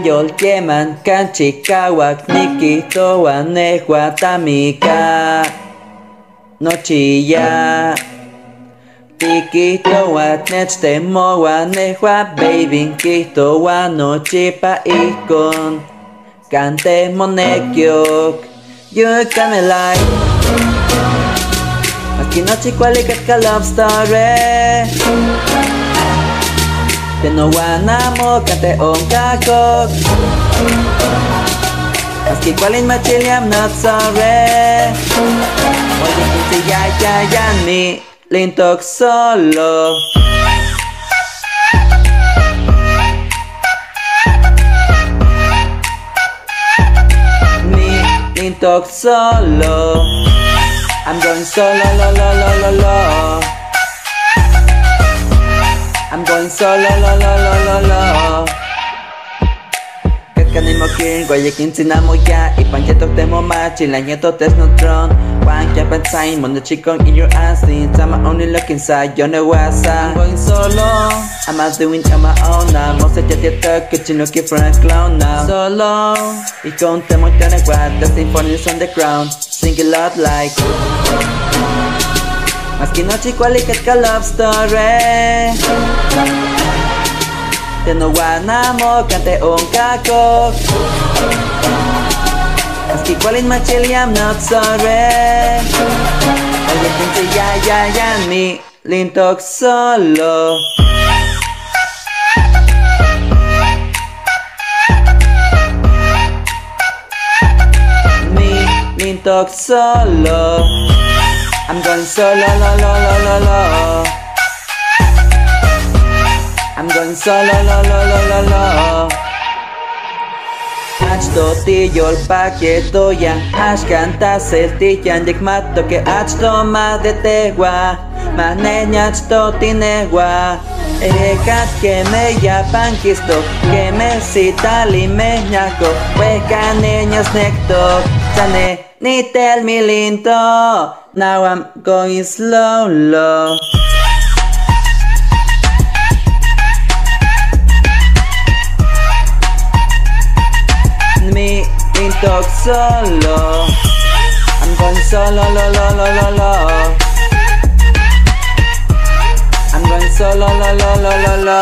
Yol Yeman Kanchikawak Nikito Wanehua Tamika Nochiya Tikito Watnechte Mo Wanehua Baby Kito Wanochipa Ikon Kante Monekyok Yukamelai Makinochi Kwalikat Love Story Teno wanamo kante onkakok Maski kwalin machili I'm not sorry Oye kinti yayan mi lintok solo Mi lintok solo I'm going solo lo lo lo lo lo I'm going solo lo lo lo lo lo Kakanimo kin guayakin sinamo ya Ipanjetok temo machi lanyeto tes no tron Wang ya pansay mono chikong in your ass Sama only look inside yo no wasa I'm going solo I'm out doing on my own now Most of the talk kitchen looking for a clown now Solo Ikon temo tene guad The symphonies on the ground Sing it loud like Maski nochi kwalikat ka love story Teno wanamo kante onkakok Maski kwalin machili I'm not sorry Oye kinti yayan mi lintok solo Mi lintok solo I'm going solo lo lo lo lo lo I'm going solo lo lo lo lo lo Achto ti yol paketo ya Ash canta selti yan dikmato ke achto ma de tegua Manenya achto tinegua Ekat que me ya panquisto Que me sitali me ñaco Hueca niños necto Chane ni tell me linto Now I'm going slow low Me lintok solo I'm going solo lo lo lo lo lo I'm going solo lo lo lo lo lo